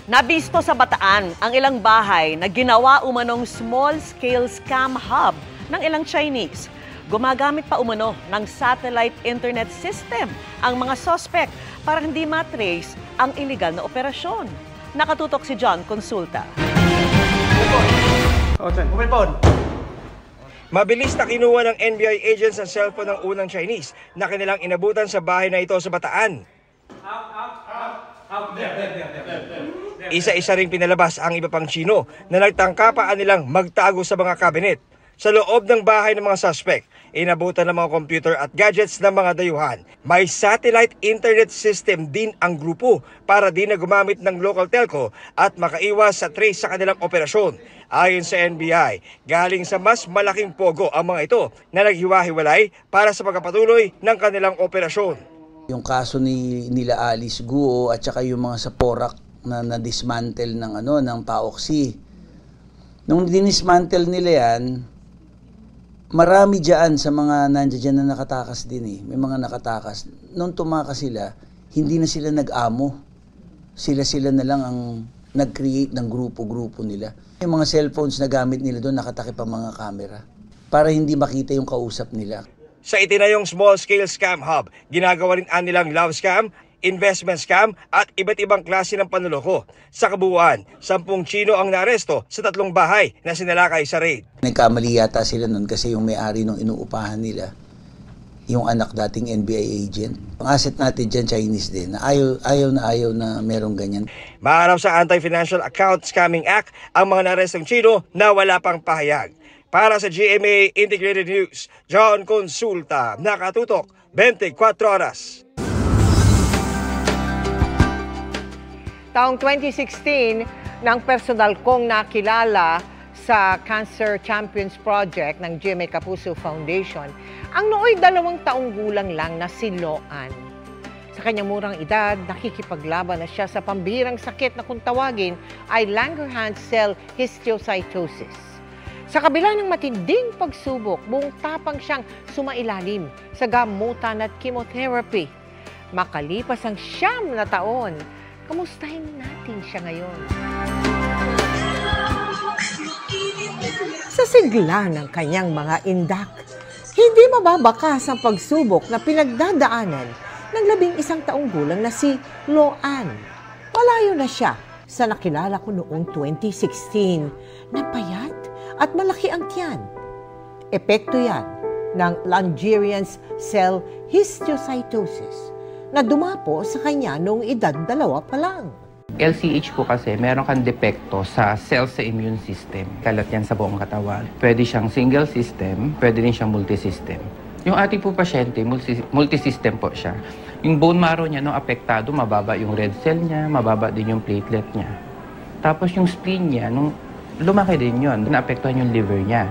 Nabisto sa Bataan ang ilang bahay na ginawa umanong small-scale scam hub ng ilang Chinese. Gumagamit pa umano ng satellite internet system ang mga suspect para hindi matrace ang illegal na operasyon. Nakatutok si John Consulta. Mabilis na kinuha ng NBI agents ang cellphone ng unang Chinese na kanilang inabutan sa bahay na ito sa Bataan. Isa-isa ring pinalabas ang iba pang Chino na nagtangkapaan nilang magtago sa mga kabinet. Sa loob ng bahay ng mga suspect, inabutan ng mga computer at gadgets ng mga dayuhan. May satellite internet system din ang grupo para di na gumamit ng local telco at makaiwas sa trace sa kanilang operasyon. Ayon sa NBI, galing sa mas malaking pogo ang mga ito na naghiwa-hiwalay para sa pagpapatuloy ng kanilang operasyon. Yung kaso nila Alice Guo at saka yung mga sa Porac na na-dismantle ng Paoxi. Nung dinismantle nila yan, marami dyan sa mga nandiyan na nakatakas din eh. May mga nakatakas. Nung tumakas sila, hindi na sila nag-amo. Sila na lang ang nag-create ng grupo-grupo nila. Yung mga cellphones na gamit nila doon, nakatakip ang mga camera para hindi makita yung kausap nila. Sa itinayong small-scale scam hub, ginagawa rin nilang love scam, investment scam at iba't ibang klase ng panloloko. Sa kabuuan, 10 Chino ang naaresto sa 3 bahay na sinalakay sa raid. Nagkamali yata sila nun kasi yung may-ari nung inuupahan nila, yung anak dating NBI agent. Ang asset natin dyan, Chinese din, na ayaw na merong ganyan. Maharap sa Anti-Financial Account Scamming Act ang mga naarestong Chino na wala pang pahayag. Para sa GMA Integrated News, John Consulta, nakatutok 24 oras. Taong 2016, nang personal kong nakilala sa Cancer Champions Project ng GMA Kapuso Foundation, ang nooy 2 taong gulang lang na si Loan. Sa kanyang murang edad, nakikipaglaban na siya sa pambihirang sakit na kung tawagin ay Langerhans cell histiocytosis. Sa kabila ng matinding pagsubok, buong tapang siyang sumailalim sa gamutan at chemotherapy. Makalipas ang 9 na taon, kamustahin natin siya ngayon. Sa sigla ng kanyang mga indak, hindi mababakas ang pagsubok na pinagdadaanan ng 11 taong gulang na si Loan. Malayo na siya sa nakilala ko noong 2016 na payat at malaki ang tiyan. Epekto yan ng Langerhans cell histiocytosis na dumapo sa kanya noong edad 2 pa lang. LCH po kasi meron kang depekto sa cells sa immune system. Kalat yan sa buong katawan. Pwede siyang single system, pwede din siyang multisystem. Yung ating po pasyente, multisystem po siya. Yung bone marrow niya, nung apektado, mababa yung red cell niya, mababa din yung platelet niya. Tapos yung spleen niya, nung lumaki din yun, naapektuhan yung liver niya.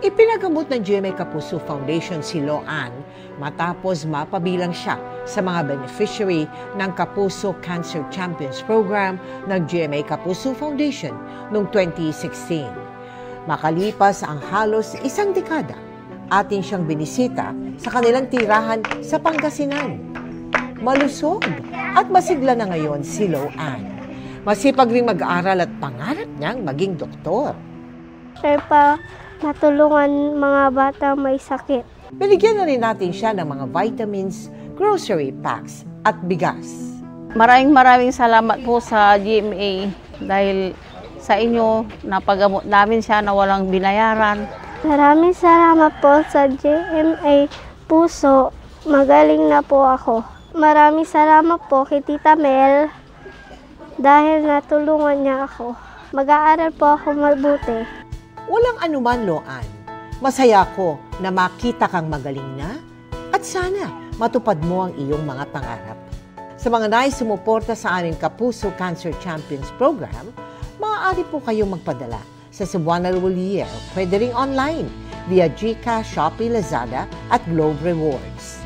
Ipinagamot ng GMA Kapuso Foundation si Loan matapos mapabilang siya sa mga beneficiary ng Kapuso Cancer Champions Program ng GMA Kapuso Foundation noong 2016. Makalipas ang halos 1 dekada, atin siyang binisita sa kanilang tirahan sa Pangasinan. Malusog at masigla na ngayon si Loan. Masipag ring mag-aaral at pangarap niyang maging doktor. Sir, pa matulungan mga bata may sakit. Binigyan na rin natin siya ng mga vitamins, grocery packs at bigas. Maraming salamat po sa GMA dahil sa inyo napagamot namin siya na walang binayaran. Maraming salamat po sa GMA Puso. Magaling na po ako. Maraming salamat po kay Tita Mel dahil natulungan niya ako. Mag-aaral po ako mabuti. Walang anuman, Loan. Masaya ko na makita kang magaling na at sana matupad mo ang iyong mga pangarap. Sa mga nais sumuporta sa aming Kapuso Cancer Champions Program, maaari po kayong magpadala sa Cebuana Relier, pwede ring online via GCash, Shopee, Lazada at Globe Rewards.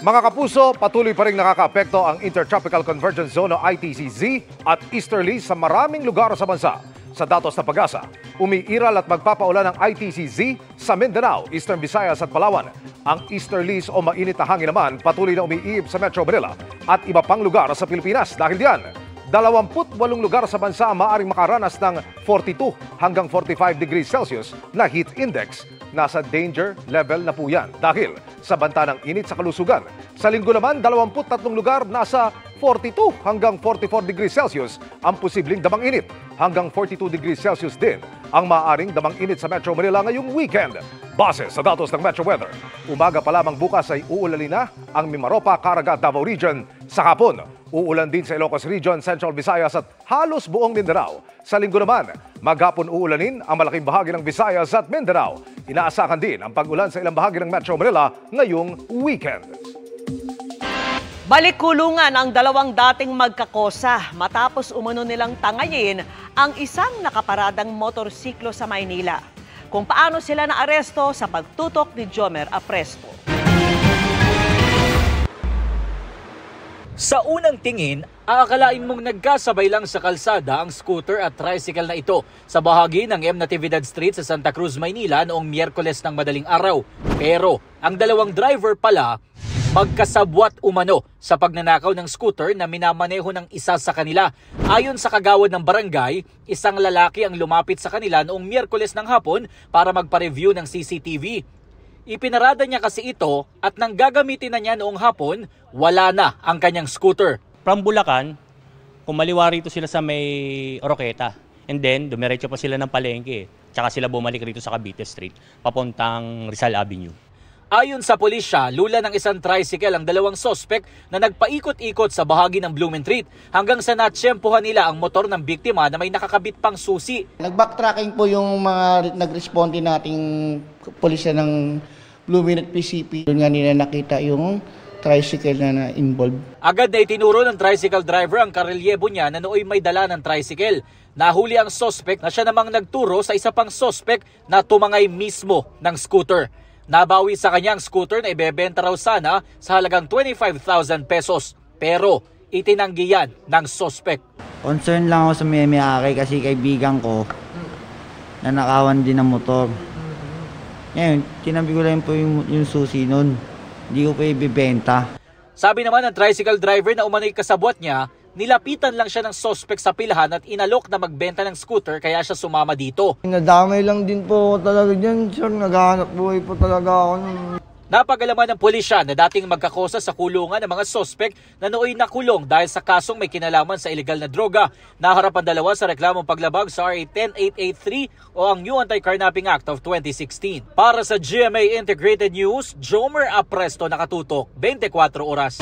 Mga kapuso, patuloy pa rin nakakaapekto ang Intertropical Convergence Zone o ITCZ at easterly sa maraming lugar sa bansa. Sa datos ng Pag-asa, umiiral at magpapaulan ng ITCZ sa Mindanao, Eastern Visayas at Palawan. Ang easterlies o mainit na hangin naman patuloy na umiibig sa Metro Manila at iba pang lugar sa Pilipinas. Dahil diyan, 28 lugar sa bansa ang maaaring makaranas ng 42 hanggang 45 degrees Celsius na heat index. Nasa danger level na po yan dahil sa banta ng init sa kalusugan. Sa linggo naman, 23 lugar nasa 42 hanggang 44 degrees Celsius ang posibleng damang init. Hanggang 42 degrees Celsius din ang maaaring damang init sa Metro Manila ngayong weekend. Base sa datos ng Metro Weather, umaga pa lamang bukas ay uulan na ang Mimaropa, Caraga, Davao Region. Sa hapon, uulan din sa Ilocos Region, Central Visayas at halos buong Mindanao. Sa linggo naman, maghapon uulanin ang malaking bahagi ng Visayas at Mindanao. Inaasahan din ang pag-ulan sa ilang bahagi ng Metro Manila ngayong weekend. Balik kulungan ang dalawang dating magkakosa matapos umano nilang tangayin ang isang nakaparadang motorsiklo sa Maynila. Kung paano sila naaresto sa pagtutok ni Jomer Apresto. Sa unang tingin, aakalain mong nagkasabay lang sa kalsada ang scooter at tricycle na ito sa bahagi ng M. Natividad Street sa Santa Cruz, Maynila noong Miyerkules ng madaling araw. Pero ang dalawang driver pala magkasabwat umano sa pagnanakaw ng scooter na minamaneho ng isa sa kanila. Ayon sa kagawad ng barangay, isang lalaki ang lumapit sa kanila noong Miyerkules ng hapon para magpa-review ng CCTV. Ipinarada niya kasi ito at nang gagamitin na niya noong hapon, wala na ang kanyang scooter. From Bulacan, kumaliwa rito sila sa may Oroqueta. And then, dumiretso pa sila ng palengke. Tsaka sila bumalik rito sa Cavite Street, papuntang Rizal Avenue. Ayon sa pulisya, lula ng isang tricycle ang dalawang sospek na nagpaikot-ikot sa bahagi ng Blumentritt hanggang sa natsyempohan nila ang motor ng biktima na may nakakabit pang susi. Nag-backtracking po yung mga nag-responde nating pulisya ng Blumentritt PCP. Doon nga nila nakita yung tricycle na involved. Agad na itinuro ng tricycle driver ang karelyebo niya na nooy may dala ng tricycle. Nahuli ang sospek na siya namang nagturo sa isa pang sospek na tumangay mismo ng scooter. Nabawi sa kanya ang scooter na ibebenta raw sana sa halagang 25,000 pesos. Pero itinanggi yan ng sospek. Concern lang ako sa may-ari kasi kaibigan ko na nakawan din ng motor. Ngayon, tinabi ko lang po yung susi nun. Hindi ko pa ibibenta. Sabi naman ng tricycle driver na umano'y kasabwat niya, nilapitan lang siya ng sospek sa pilahan at inalok na magbenta ng scooter kaya siya sumama dito. Nadamay lang din po talaga dyan, sir. Naghahanap buhay po talaga ako. Napag-alaman ng pulisya na dating magkakosa sa kulungan ng mga sospek na nooy nakulong dahil sa kasong may kinalaman sa ilegal na droga. Naharap ang dalawa sa reklamong paglabag sa RA 10883 o ang New Anti-Carnapping Act of 2016. Para sa GMA Integrated News, Jomer Apresto, nakatutok 24 oras.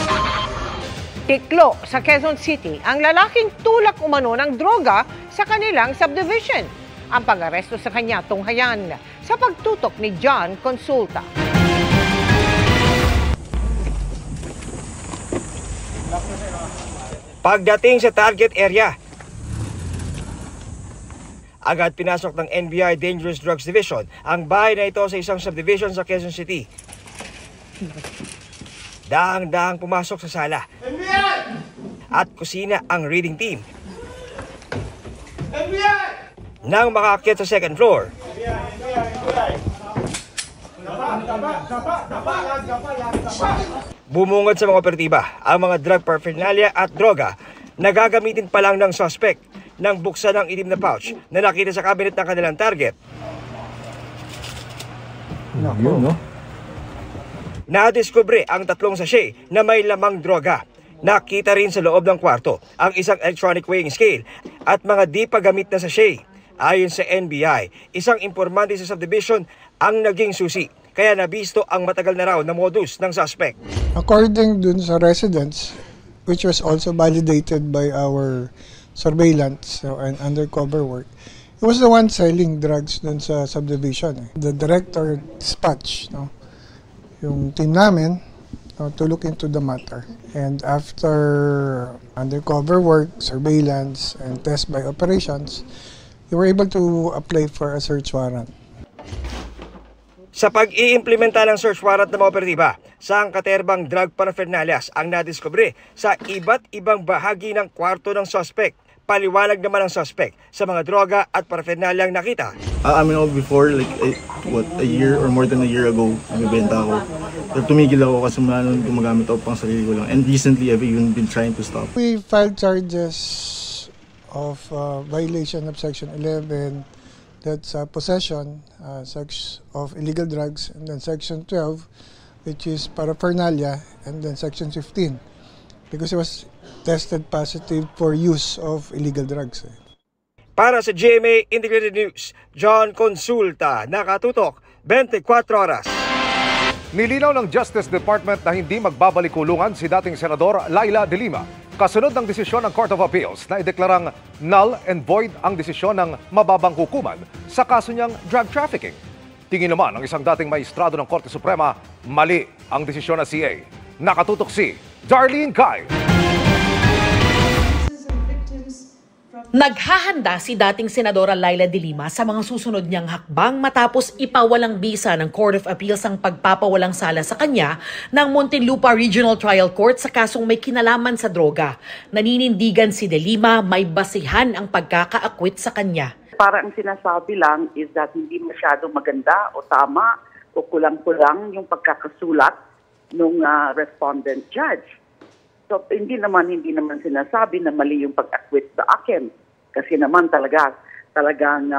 Tiklo sa Quezon City, ang lalaking tulak umano ng droga sa kanilang subdivision. Ang pag-aresto sa kanya tunghayan sa pagtutok ni John Consulta. Pagdating sa target area, agad pinasok ng NBI Dangerous Drugs Division ang bahay na ito sa isang subdivision sa Quezon City. Daang-daang pumasok sa sala at kusina ang reading team. Nang makaakyat sa second floor, bumungad sa mga operatiba ang mga drug paraphernalia at droga na gagamitin pa lang ng suspect nang buksan ang itim na pouch na nakita sa cabinet ng kanilang target. Nadiskubre ang 3 sachet na may lamang droga. Nakita rin sa loob ng kwarto ang isang electronic weighing scale at mga di pa gamit na sachet. Ayon sa NBI, isang impormante sa subdivision ang naging susi. Kaya nabisto ang matagal na raw na modus ng suspect. According dun sa residents, which was also validated by our surveillance and undercover work, he was the one selling drugs dun sa subdivision. The director dispatched yung team namin to look into the matter. And after undercover work, surveillance, and test by operations, we were able to apply for a search warrant. Sa pag-iimplementa ng search warrant ng mga operatiba, sangkaterbang drug paraphernalias ang nadiskubre sa iba't ibang bahagi ng kwarto ng suspect. Paliwanag naman ng suspect sa mga droga at paraphernalyang nakita. I mean, before, like, a year or more than a year ago, nagbibenta ako. Pero tumigil ako kasi mula nun gumagamit ako pang sarili ko lang. And recently, I've even been trying to stop. We filed charges of violation of Section 11, that's possession of illegal drugs, and then Section 12, which is paraphernalia, and then Section 15, because it was tested positive for use of illegal drugs. Para sa GMA Integrated News, John Consulta, nakatutok 24 oras. Nilinaw ng Justice Department na hindi magbabalik kulungan si dating Senador Laila De Lima kasunod ng desisyon ng Court of Appeals na ideklarang null and void ang desisyon ng mababang hukuman sa kaso niyang drug trafficking. Tingin naman ng isang dating maestrado ng Korte Suprema, mali ang desisyon ng CA. Nakatutok si Darlene Kai. Naghahanda si dating Senadora Laila De Lima sa mga susunod niyang hakbang matapos ipawalang bisa ng Court of Appeals ang pagpapawalang sala sa kanya ng Muntinlupa Regional Trial Court sa kasong may kinalaman sa droga. Naninindigan si De Lima may basihan ang pagkakaakwit sa kanya. Parang ang sinasabi lang is that hindi masyadong maganda o tama o kulang-kulang yung pagkakasulat ng respondent judge. So hindi naman sinasabi na mali yung pag-acquit sa akin. Kasi naman talagang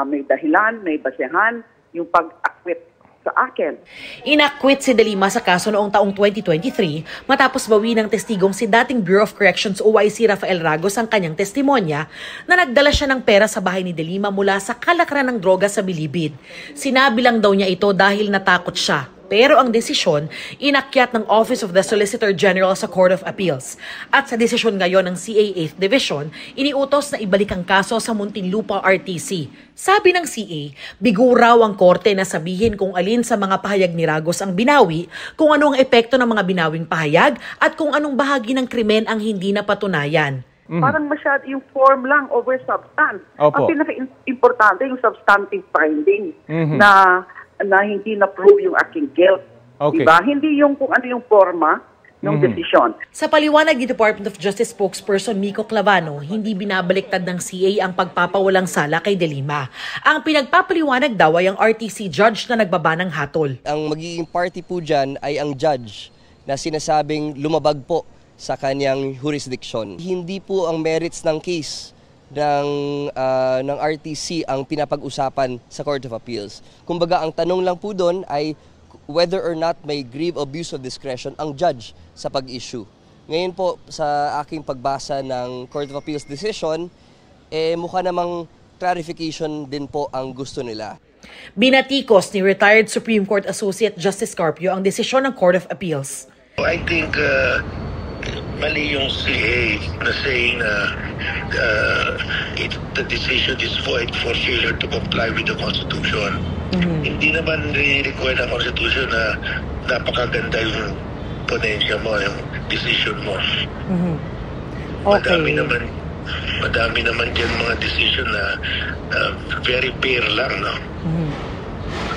may dahilan, may basehan yung pag-acquit sa akin. Inakwit si De Lima sa kaso noong taong 2023 matapos bawi ng testigong si dating Bureau of Corrections OIC Rafael Ragos ang kanyang testimonya na nagdala siya ng pera sa bahay ni De Lima mula sa kalakaran ng droga sa Bilibid. Sinabi lang daw niya ito dahil natakot siya. Pero ang desisyon, inakyat ng Office of the Solicitor General sa Court of Appeals. At sa desisyon ngayon ng CA 8th Division, iniutos na ibalik ang kaso sa Muntinlupa RTC. Sabi ng CA, bigo raw ang korte na sabihin kung alin sa mga pahayag ni Ragos ang binawi, kung ano ang epekto ng mga binawing pahayag, at kung anong bahagi ng krimen ang hindi napatunayan. Parang masyado yung form lang over substance. Opo. Ang pinaka-importante yung substantive finding na hindi na-prove yung aking guilt. Okay. Diba? Hindi yung kung ano yung forma ng desisyon. Sa paliwanag ni Department of Justice spokesperson Miko Clavano, hindi binabaliktad ng CA ang pagpapawalang sala kay De Lima. Ang pinagpapaliwanag daw ay ang RTC judge na nagbaba ng hatol. Ang magiging party po dyan ay ang judge na sinasabing lumabag po sa kanyang jurisdiction. Hindi po ang merits ng case ng RTC ang pinapag-usapan sa Court of Appeals. Kumbaga, ang tanong lang po doon ay whether or not may grave abuse of discretion ang judge sa pag-issue. Ngayon po, sa aking pagbasa ng Court of Appeals decision, mukha namang clarification din po ang gusto nila. Binatikos ni retired Supreme Court Associate Justice Carpio ang desisyon ng Court of Appeals. I think mali yung CA na saying na the decision is void for failure to comply with the Constitution. Hindi naman require ng Constitution na napakaganda yung ponensya mo, yung decision mo. Okay. Madami naman dyan mga decision na very fair lang, no?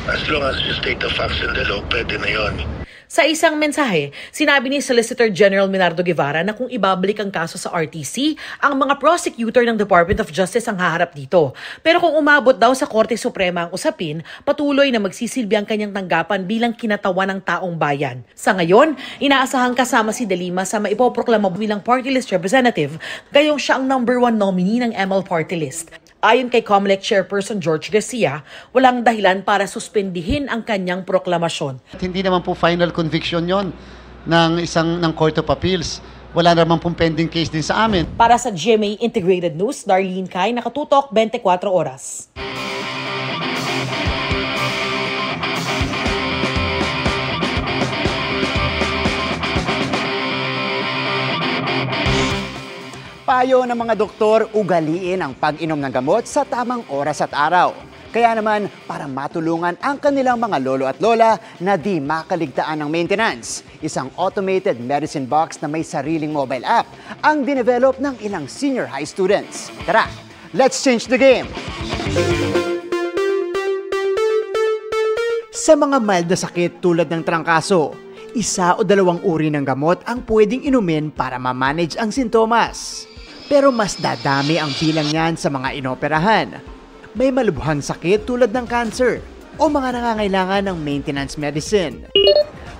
As long as you state the facts and the law, pwede na yun. Sa isang mensahe, sinabi ni Solicitor General Minardo Guevara na kung ibabalik ang kaso sa RTC, ang mga prosecutor ng Department of Justice ang haharap dito. Pero kung umabot daw sa Korte Suprema ang usapin, patuloy na magsisilbi ang kanyang tanggapan bilang kinatawan ng taong bayan. Sa ngayon, inaasahang kasama si De Lima sa maipoproklama bilang party list representative, gayong siya ang #1 nominee ng ML party list. Ayon kay COMELEC Chairperson George Garcia, walang dahilan para suspendihin ang kanyang proklamasyon. Hindi naman po final conviction yon ng Court of Appeals. Wala naman pong pending case din sa amin. Para sa GMA Integrated News, Darlene Kai, nakatutok 24 oras. Payo ng mga doktor, ugaliin ang pag-inom ng gamot sa tamang oras at araw. Kaya naman, para matulungan ang kanilang mga lolo at lola na di makaligtaan ng maintenance, isang automated medicine box na may sariling mobile app ang dinevelop ng ilang senior high students. Tara, let's change the game! Sa mga mild na sakit tulad ng trangkaso, 1 o 2 uri ng gamot ang pwedeng inumin para ma-manage ang sintomas. Pero mas dadami ang bilang niyan sa mga inoperahan. May malubhang sakit tulad ng cancer o mga nangangailangan ng maintenance medicine.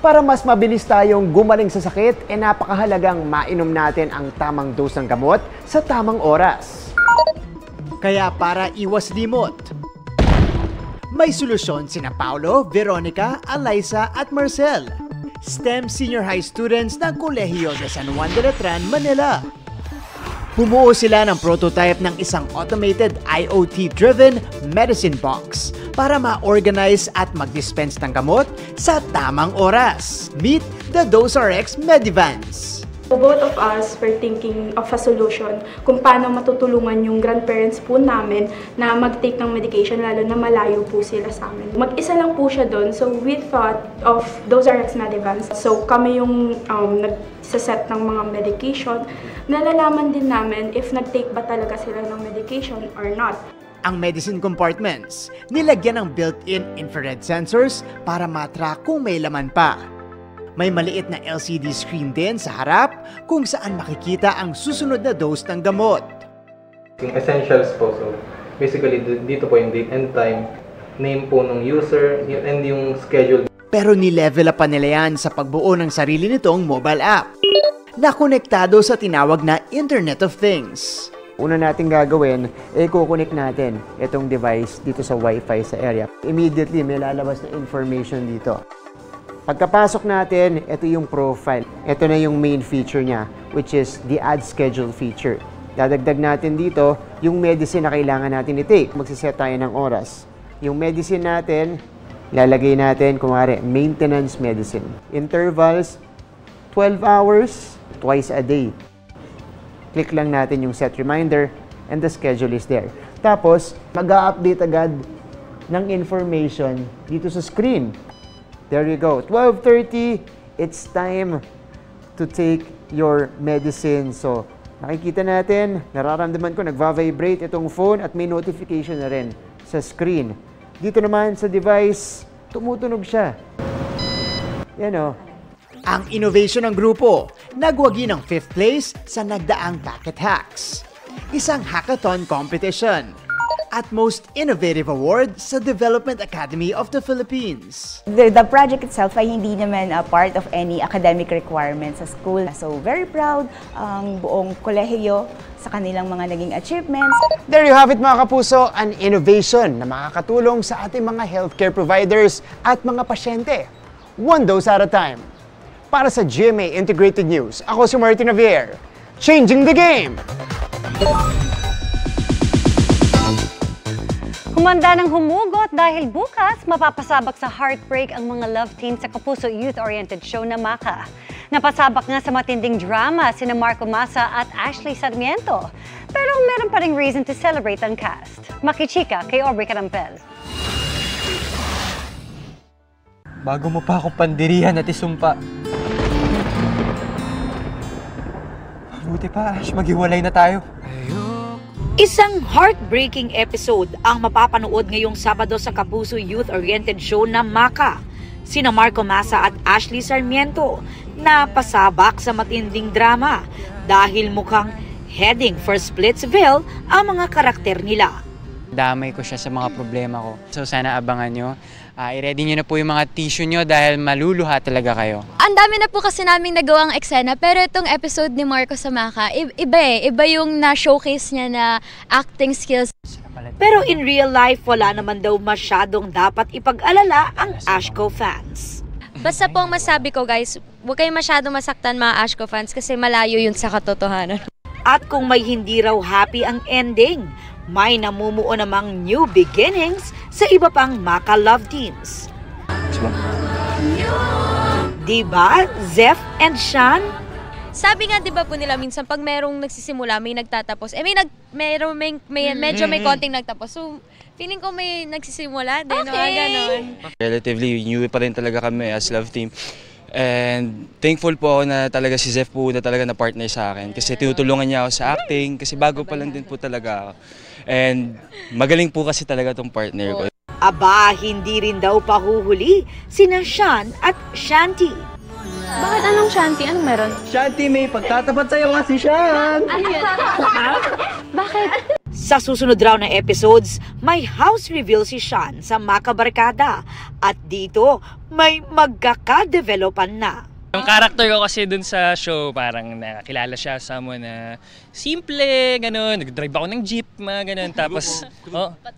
Para mas mabilis tayong gumaling sa sakit, napakahalagang mainom natin ang tamang dose ng gamot sa tamang oras. Kaya para iwas limot, may solusyon sina Paulo, Veronica, Alyssa at Marcel, STEM Senior High students ng Kolehiyo de San Juan de Letran, Manila. Bumuo sila ng prototype ng isang automated IoT-driven medicine box para ma-organize at mag-dispense ng gamot sa tamang oras. Meet the DoseRx Medivans. Both of us were thinking of a solution kung paano matutulungan yung grandparents po namin na mag-take ng medication lalo na malayo po sila sa amin. Mag-isa lang po siya doon, so we thought of DoseRx Medivans. So kami yung nagsaset ng mga medication. Nalalaman din namin if nag-take ba talaga sila ng medication or not. Ang medicine compartments, nilagyan ng built-in infrared sensors para matrack kung may laman pa. May maliit na LCD screen din sa harap kung saan makikita ang susunod na dose ng gamot. Yung essentials po, so basically dito po yung date and time, name po ng user, and yung schedule. Pero ni-level up pa nila yan sa pagbuo ng sarili nitong mobile app na konektado sa tinawag na Internet of Things. Una natin gagawin, kukonek natin itong device dito sa Wi-Fi sa area. Immediately, may lalabas na information dito. Pagkapasok natin, ito yung profile. Ito na yung main feature niya, which is the add schedule feature. Dadagdag natin dito yung medicine na kailangan natin i-take. Magsiset tayo ng oras. Yung medicine natin, lalagay natin, kumare, maintenance medicine. Intervals, 12 hours, twice a day. Click lang natin yung set reminder and the schedule is there. Tapos, mag-a-update agad ng information dito sa screen. There you go. 12:30, it's time to take your medicine. So, nakikita natin, nararamdaman ko, nagva-vibrate itong phone at may notification na rin sa screen. Dito naman sa device, tumutunog siya. Yan o. Ang innovation ng grupo, nagwagi ng 5th place sa nagdaang Packet Hacks. Isang hackathon competition. At most innovative award sa Development Academy of the Philippines. The project itself ay hindi naman a part of any academic requirements sa school. So very proud ang buong kolehiyo sa kanilang mga naging achievements. There you have it mga kapuso, an innovation na makakatulong sa ating mga healthcare providers at mga pasyente. One dose at a time. Para sa GMA Integrated News, ako si Martin Javier, changing the game! Humanda ng humugot dahil bukas mapapasabak sa heartbreak ang mga love team sa Kapuso youth-oriented show na Maka. Napasabak nga sa matinding drama sina Marco Massa at Ashley Sarmiento. Pero meron pa ring reason to celebrate ang cast. Makichika kay Aubrey Carampel. Bago mo pa ako pandirihan at isumpa. Buti pa, Ash, maghiwalay na tayo. Isang heartbreaking episode ang mapapanood ngayong Sabado sa Kapuso youth-oriented show na Maka. Sina Marco Massa at Ashley Sarmiento na pasabak sa matinding drama dahil mukhang heading for Splitsville ang mga karakter nila. Damay ko siya sa mga problema ko. So sana abangan nyo. I-ready nyo na po yung mga tissue nyo dahil maluluha talaga kayo. Ang dami na po kasi naming nagawang eksena pero itong episode ni Marco sa Maka, iba yung na-showcase niya na acting skills. Pero in real life, wala naman daw masyadong dapat ipag-alala ang Ashko fans. Basta po ang masabi ko guys, huwag kayong masyadong masaktan mga Ashko fans kasi malayo yun sa katotohanan. At kung may hindi raw happy ang ending, may namumuo namang new beginnings sa iba pang Maka love teams. Diba, Zeph and Sean? Sabi nga 'di ba po nila minsan pag merong nagsisimula may nagtatapos. Medyo may konting nagtapos. So feeling ko may nagsisimula din ganon. Relatively new pa rin talaga kami as love team. And thankful po ako na talaga si Zeph po na talaga na partner sa akin kasi tinutulungan niya ako sa acting kasi bago pa lang din po talaga ako. And magaling po kasi talaga tong partner ko. Aba, hindi rin daw pahuhuli sina Sean at Shanti. Bakit anong Shanti? Anong meron? Shanti, may pagtatapat sa'yo nga si Shan! Bakit? Sa susunod raw na episodes, may house reveal si Shan sa Maka Barkada at dito may magkaka-developan na. Yung character ko kasi dun sa show, parang nakilala siya sa someone na simple, gano'n. Nag-drive ako ng jeep, mga gano'n. Tapos,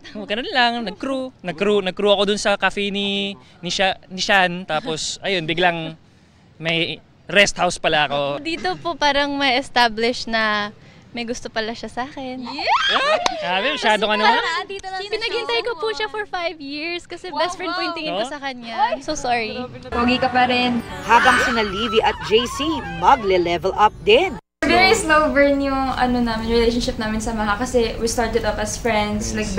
gano'n lang, nag-crew ako dun sa cafe ni Shan. Tapos, ayun, biglang may rest house pala ako. Dito po parang may establish na may gusto pala siya sa akin. Sabi, masyado ka naman. Pinaghintay ko po siya for 5 years kasi best friend po yung tingin ko sa kanya. So sorry. Pogi ka pa rin. Habang sina Livy at JC magle-level up din. Very slow burn yung relationship namin sa Maka kasi we started up as friends, like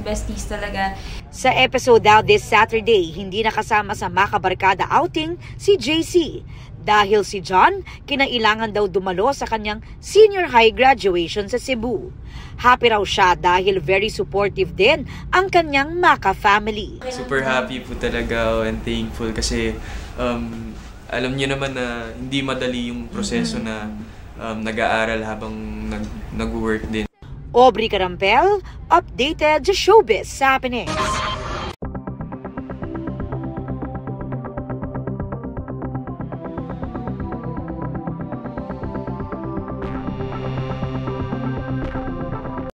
besties talaga. Sa episode daw this Saturday, hindi nakasama sa Maka Barkada outing si JC. Dahil si John, kinailangan daw dumalo sa kanyang senior high graduation sa Cebu. Happy raw siya dahil very supportive din ang kanyang Maka family. Super happy po talaga and thankful kasi alam niyo naman na hindi madali yung proseso na nag-aaral habang nag-work din. Aubrey Carampel, updated sa Showbiz Happening.